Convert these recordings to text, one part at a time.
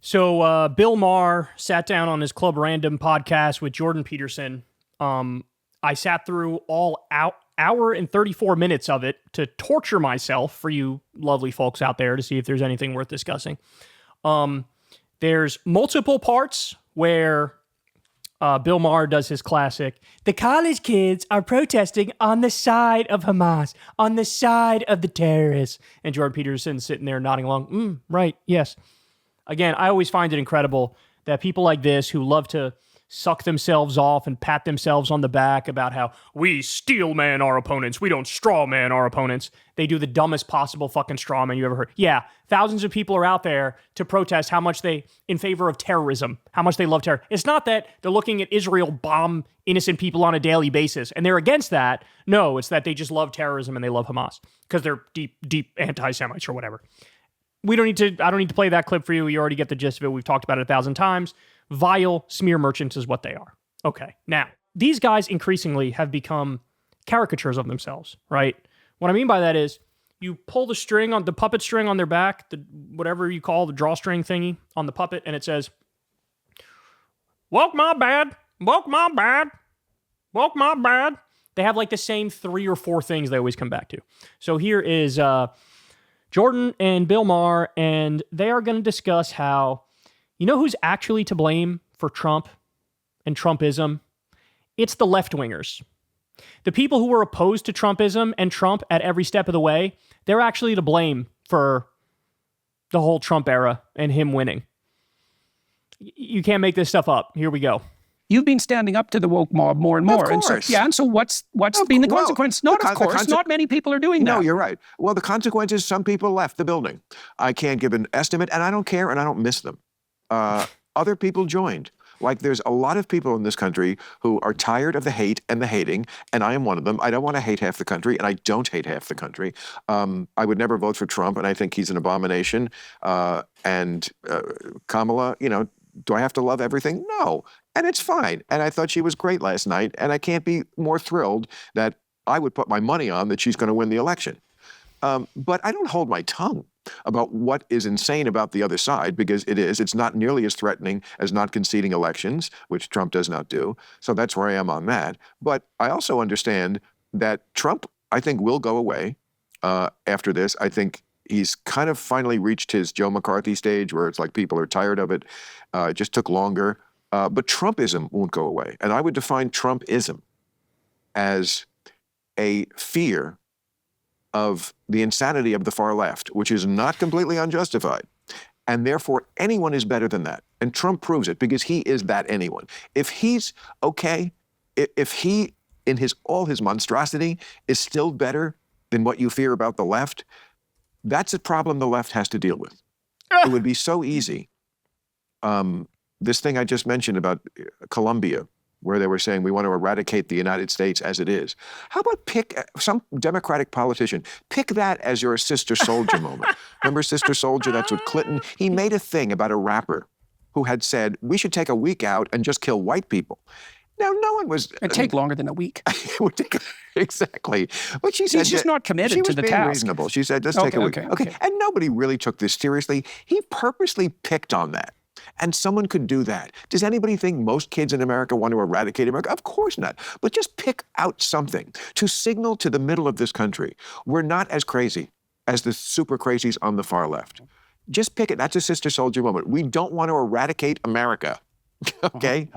So Bill Maher sat down on his Club Random podcast with Jordan Peterson. I sat through all hour and 34 minutes of it to torture myself for you lovely folks out there to see if there's anything worth discussing. There's multiple parts where Bill Maher does his classic, the college kids are protesting on the side of Hamas, on the side of the terrorists. And Jordan Peterson's sitting there nodding along, right, yes. Again, I always find it incredible that people like this who love to suck themselves off and pat themselves on the back about how we steel man our opponents, we don't straw man our opponents. They do the dumbest possible fucking straw man you ever heard. Yeah, thousands of people are out there to protest how much they, in favor of terrorism, how much they love terror. It's not that they're looking at Israel bomb innocent people on a daily basis and they're against that. No, it's that they just love terrorism and they love Hamas because they're deep anti-Semites or whatever. I don't need to play that clip for you. You already get the gist of it. We've talked about it 1,000 times. Vile smear merchants is what they are. Okay. Now, these guys increasingly have become caricatures of themselves, right? What I mean by that is you pull the string on the puppet string on their back, the whatever you call the drawstring thingy on the puppet, and it says, woke my bad, woke my bad, woke my bad. They have like the same 3 or 4 things they always come back to. So here is Jordan and Bill Maher, and they are going to discuss how, you know who's actually to blame for Trump and Trumpism? It's the left-wingers. The people who were opposed to Trumpism and Trump at every step of the way, they're actually to blame for the whole Trump era and him winning. You can't make this stuff up. Here we go. You've been standing up to the woke mob more and more. Of course. And so what's been the consequence? Not of course. Not many people are doing that. No, you're right. Well, the consequence is some people left the building. I can't give an estimate, and I don't care, and I don't miss them. Other people joined. Like there's a lot of people in this country who are tired of the hate and the hating, and I am one of them. I don't want to hate half the country, and I don't hate half the country. I would never vote for Trump, and I think he's an abomination. And Kamala, do I have to love everything? No. And it's fine. And I thought she was great last night, and I can't be more thrilled that I would put my money on that she's going to win the election. But I don't hold my tongue about what is insane about the other side, because it is. It's not nearly as threatening as not conceding elections, which Trump does not do. So that's where I am on that. But I also understand that Trump, I think, will go away after this. I think he's kind of finally reached his Joe McCarthy stage where it's like people are tired of it. It just took longer. But Trumpism won't go away. And I would define Trumpism as a fear of the insanity of the far left, which is not completely unjustified. And therefore, anyone is better than that. And Trump proves it because he is that anyone. If he's okay, if he, in all his monstrosity, is still better than what you fear about the left, that's a problem the left has to deal with. It would be so easy. This thing I just mentioned about Colombia, where they were saying we want to eradicate the United States as it is. How about pick some Democratic politician, pick that as your Sister Soldier moment. Remember Sister Soldier? That's what Clinton, he made a thing about a rapper who had said, we should take a week out and just kill white people. Now, no one was... It'd take longer than a week. It would take, exactly. But she said... He's just not committed to the task. She was being reasonable. She said, let's take a week. Okay. And nobody really took this seriously. He purposely picked on that. And someone could do that. Does anybody think most kids in America want to eradicate America? Of course not. But just pick out something to signal to the middle of this country, we're not as crazy as the super crazies on the far left. Just pick it. That's a Sister Soldier moment. We don't want to eradicate America. Okay?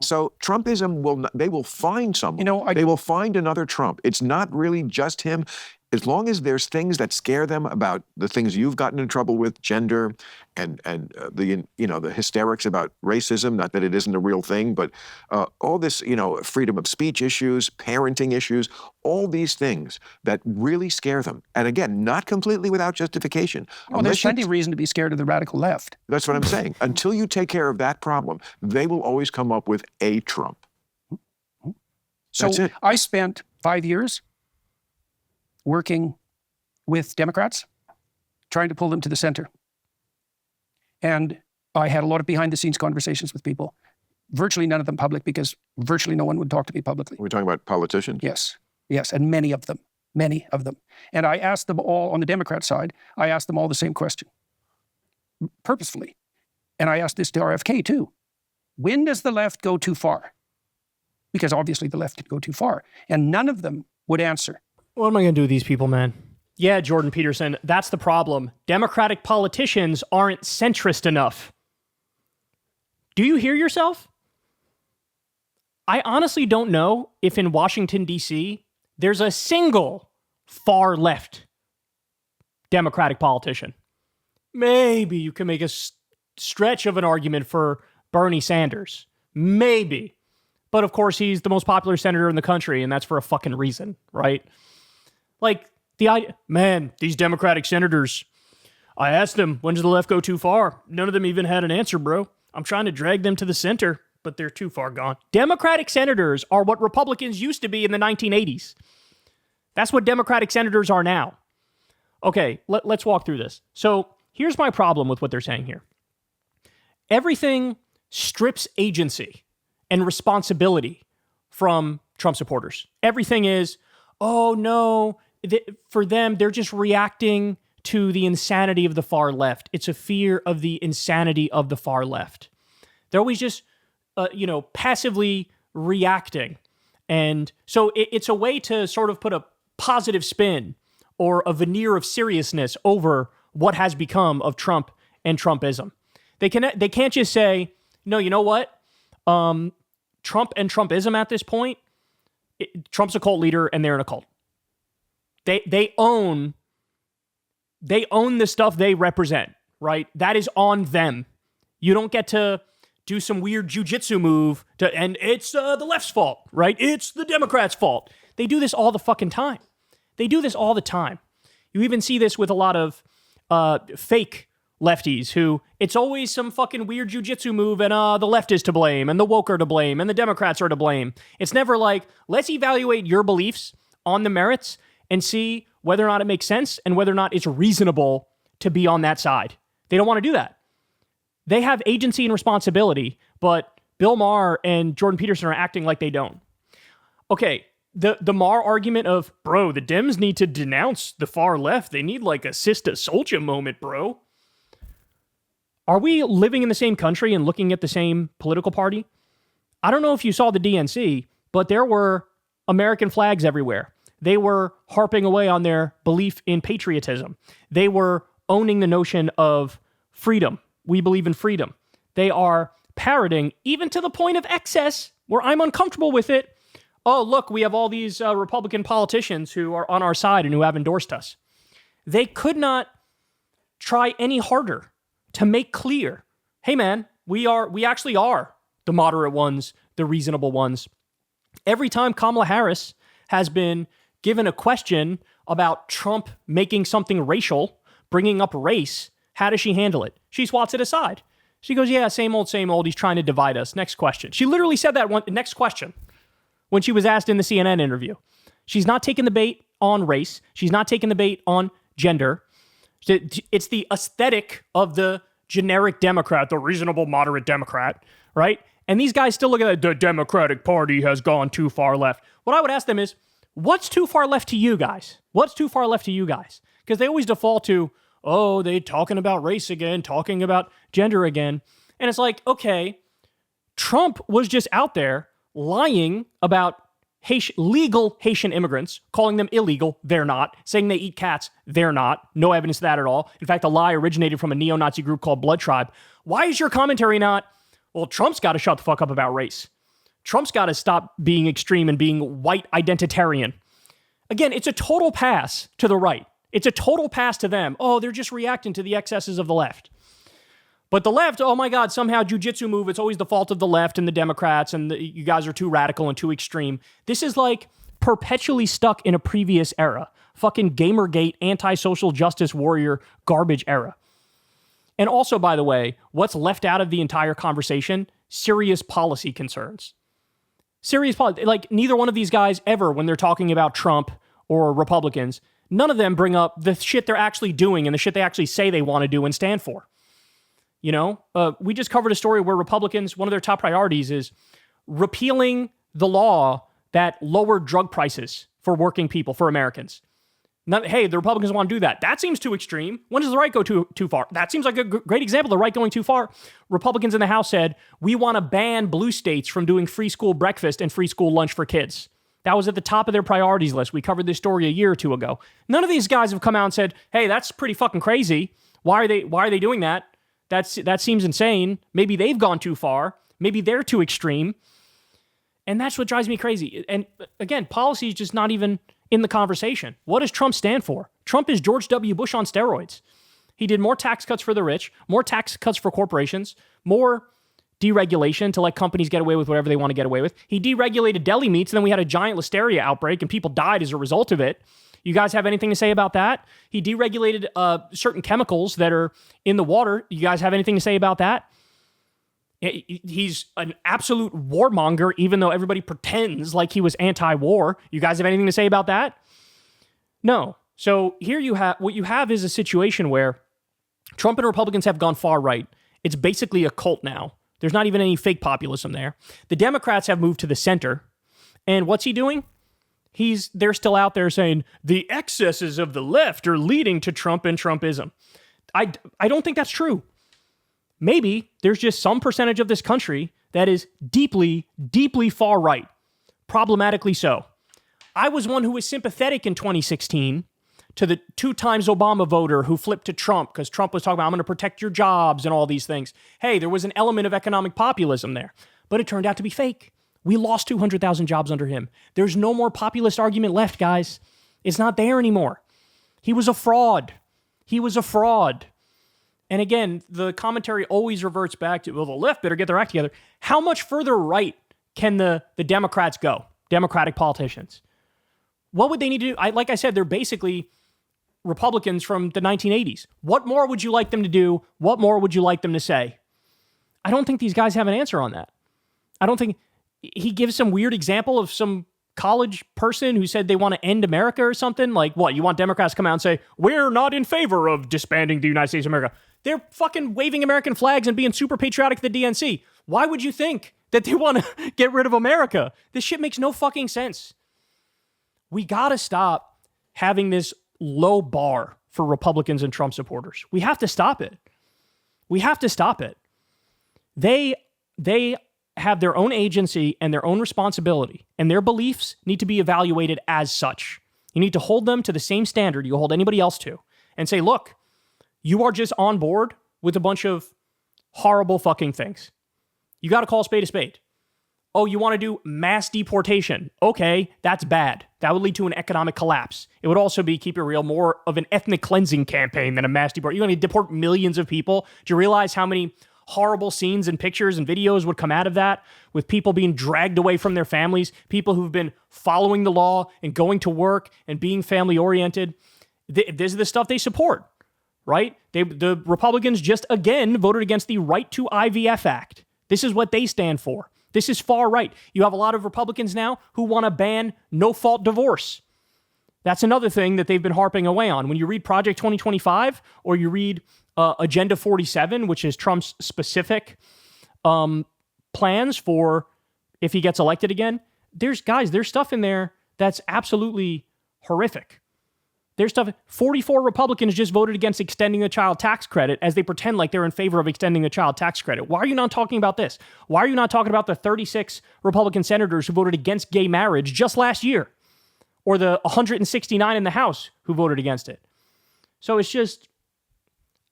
So Trumpism they will find someone. They will find another Trump. It's not really just him. As long as there's things that scare them about the things you've gotten in trouble with, gender, and the hysterics about racism, not that it isn't a real thing, but all this, freedom of speech issues, parenting issues, all these things that really scare them. And again, not completely without justification. Well, there's plenty of reason to be scared of the radical left. That's what I'm saying. Until you take care of that problem, they will always come up with a Trump. That's it. I spent 5 years working with Democrats, trying to pull them to the center. And I had a lot of behind-the-scenes conversations with people. Virtually none of them public, because virtually no one would talk to me publicly. We're talking about politicians? Yes, and many of them. And I asked them all, on the Democrat side, I asked them all the same question. Purposefully. And I asked this to RFK too. When does the left go too far? Because obviously the left can go too far. And none of them would answer. What am I going to do with these people, man? Yeah, Jordan Peterson, that's the problem. Democratic politicians aren't centrist enough. Do you hear yourself? I honestly don't know if in Washington, D.C., there's a single far left Democratic politician. Maybe you can make a stretch of an argument for Bernie Sanders. Maybe. But of course, he's the most popular senator in the country, and that's for a fucking reason, right? Like, the idea, man, these Democratic senators, I asked them, when does the left go too far? None of them even had an answer, bro. I'm trying to drag them to the center, but they're too far gone. Democratic senators are what Republicans used to be in the 1980s. That's what Democratic senators are now. Okay, let's walk through this. So here's my problem with what they're saying here. Everything strips agency and responsibility from Trump supporters. Everything is, oh no, for them, they're just reacting to the insanity of the far left. It's a fear of the insanity of the far left. They're always just, passively reacting. And so it's a way to sort of put a positive spin or a veneer of seriousness over what has become of Trump and Trumpism. They can't just say, no, you know what? Trump and Trumpism at this point, Trump's a cult leader and they're in a cult. They own the stuff they represent, right? That is on them. You don't get to do some weird jujitsu move and it's the left's fault, right? It's the Democrats' fault. They do this all the fucking time. They do this all the time. You even see this with a lot of fake lefties who it's always some fucking weird jujitsu move and the left is to blame and the woke are to blame and the Democrats are to blame. It's never like, let's evaluate your beliefs on the merits and see whether or not it makes sense and whether or not it's reasonable to be on that side. They don't want to do that. They have agency and responsibility, but Bill Maher and Jordan Peterson are acting like they don't. Okay, the Maher argument of, bro, the Dems need to denounce the far left. They need like a Sister Soldier moment, bro. Are we living in the same country and looking at the same political party? I don't know if you saw the DNC, but there were American flags everywhere. They were harping away on their belief in patriotism. They were owning the notion of freedom. We believe in freedom. They are parroting, even to the point of excess, where I'm uncomfortable with it. Oh, look, we have all these Republican politicians who are on our side and who have endorsed us. They could not try any harder to make clear, hey man, we actually are the moderate ones, the reasonable ones. Every time Kamala Harris has been given a question about Trump making something racial, bringing up race, how does she handle it? She swats it aside. She goes, yeah, same old, he's trying to divide us. Next question. She literally said that next question when she was asked in the CNN interview. She's not taking the bait on race. She's not taking the bait on gender. It's the aesthetic of the generic Democrat, the reasonable moderate Democrat, right? And these guys still look at it, the Democratic Party has gone too far left. What I would ask them is, what's too far left to you guys? What's too far left to you guys? Because they always default to, oh, they talking about race again, talking about gender again. And it's like, okay, Trump was just out there lying about legal Haitian immigrants, calling them illegal, they're not, saying they eat cats, they're not, no evidence of that at all. In fact, the lie originated from a neo-Nazi group called Blood Tribe. Why is your commentary not, well, Trump's got to shut the fuck up about race. Trump's got to stop being extreme and being white identitarian. Again, it's a total pass to the right. It's a total pass to them. Oh, they're just reacting to the excesses of the left. But the left, oh my God, somehow jujitsu move, it's always the fault of the left and the Democrats and you guys are too radical and too extreme. This is like perpetually stuck in a previous era. Fucking Gamergate, anti-social justice warrior garbage era. And also, by the way, what's left out of the entire conversation? Serious policy concerns. Serious policy. Like neither one of these guys ever, when they're talking about Trump or Republicans, none of them bring up the shit they're actually doing and the shit they actually say they want to do and stand for. You know, we just covered a story where Republicans, one of their top priorities is repealing the law that lowered drug prices for working people, for Americans. Hey, the Republicans want to do that. That seems too extreme. When does the right go too far? That seems like a great example. The right going too far. Republicans in the House said, we want to ban blue states from doing free school breakfast and free school lunch for kids. That was at the top of their priorities list. We covered this story a year or two ago. None of these guys have come out and said, hey, that's pretty fucking crazy. Why are they doing that? That seems insane. Maybe they've gone too far. Maybe they're too extreme. And that's what drives me crazy. And again, policy is just not even in the conversation. What does Trump stand for? Trump is George W. Bush on steroids. He did more tax cuts for the rich, more tax cuts for corporations, more deregulation to let companies get away with whatever they want to get away with. He deregulated deli meats, and then we had a giant listeria outbreak, and people died as a result of it. You guys have anything to say about that? He deregulated certain chemicals that are in the water. You guys have anything to say about that? He's an absolute warmonger, even though everybody pretends like he was anti-war. You guys have anything to say about that? No. So here what you have is a situation where Trump and Republicans have gone far right. It's basically a cult now. There's not even any fake populism there. The Democrats have moved to the center. And what's he doing? They're still out there saying the excesses of the left are leading to Trump and Trumpism. I don't think that's true. Maybe there's just some percentage of this country that is deeply, deeply far right, problematically so. I was one who was sympathetic in 2016 to the 2 times Obama voter who flipped to Trump because Trump was talking about, I'm going to protect your jobs and all these things. Hey, there was an element of economic populism there, but it turned out to be fake. We lost 200,000 jobs under him. There's no more populist argument left, guys. It's not there anymore. He was a fraud. He was a fraud. And again, the commentary always reverts back to, well, the left better get their act together. How much further right can the Democrats go? Democratic politicians. What would they need to do? Like I said, they're basically Republicans from the 1980s. What more would you like them to do? What more would you like them to say? I don't think these guys have an answer on that. I don't think he gives some weird example of some college person who said they want to end America or something. Like, what? You want Democrats to come out and say, we're not in favor of disbanding the United States of America. They're fucking waving American flags and being super patriotic to the DNC. Why would you think that they want to get rid of America? This shit makes no fucking sense. We got to stop having this low bar for Republicans and Trump supporters. We have to stop it. We have to stop it. They have their own agency and their own responsibility, and their beliefs need to be evaluated as such. You need to hold them to the same standard you hold anybody else to and say, look, you are just on board with a bunch of horrible fucking things. You got to call a spade a spade. Oh, you want to do mass deportation? Okay, that's bad. That would lead to an economic collapse. It would also be, keep it real, more of an ethnic cleansing campaign than a mass deportation. You're going to deport millions of people. Do you realize how many horrible scenes and pictures and videos would come out of that, with people being dragged away from their families, people who've been following the law and going to work and being family-oriented? This is the stuff they support, right? The Republicans just, again, voted against the Right to IVF Act. This is what they stand for. This is far right. You have a lot of Republicans now who want to ban no-fault divorce. That's another thing that they've been harping away on. When you read Project 2025 or you read Agenda 47, which is Trump's specific plans for if he gets elected again, there's stuff in there that's absolutely horrific. There's stuff. 44 Republicans just voted against extending the child tax credit as they pretend like they're in favor of extending the child tax credit. Why are you not talking about this? Why are you not talking about the 36 Republican senators who voted against gay marriage just last year? Or the 169 in the House who voted against it? So it's just,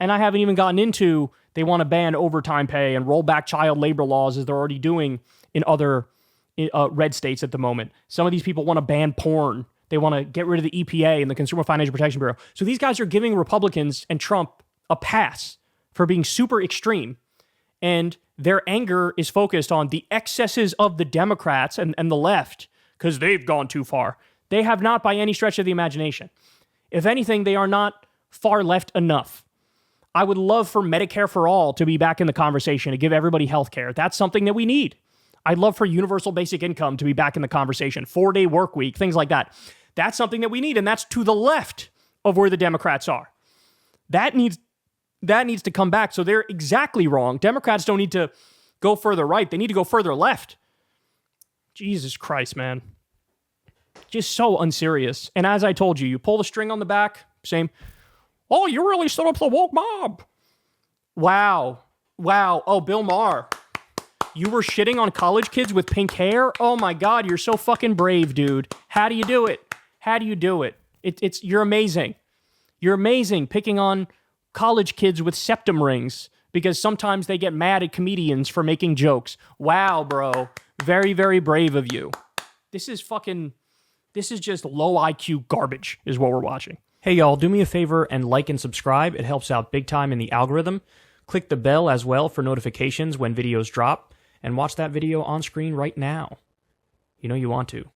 and I haven't even gotten into, they want to ban overtime pay and roll back child labor laws as they're already doing in other red states at the moment. Some of these people want to ban porn. They want to get rid of the EPA and the Consumer Financial Protection Bureau. So these guys are giving Republicans and Trump a pass for being super extreme. And their anger is focused on the excesses of the Democrats and the left because they've gone too far. They have not by any stretch of the imagination. If anything, they are not far left enough. I would love for Medicare for all to be back in the conversation to give everybody health care. That's something that we need. I'd love for universal basic income to be back in the conversation, 4-day work week, things like that. That's something that we need, and that's to the left of where the Democrats are. That needs to come back, so they're exactly wrong. Democrats don't need to go further right. They need to go further left. Jesus Christ, man. Just so unserious. And as I told you, you pull the string on the back, same. Oh, you really stood up to the woke mob. Wow. Oh, Bill Maher. You were shitting on college kids with pink hair? Oh my God, you're so fucking brave, dude. How do you do it? You're amazing. You're amazing picking on college kids with septum rings because sometimes they get mad at comedians for making jokes. Wow, bro. Very, very brave of you. This is just low IQ garbage is what we're watching. Hey, y'all, do me a favor and like and subscribe. It helps out big time in the algorithm. Click the bell as well for notifications when videos drop, and watch that video on screen right now. You know you want to.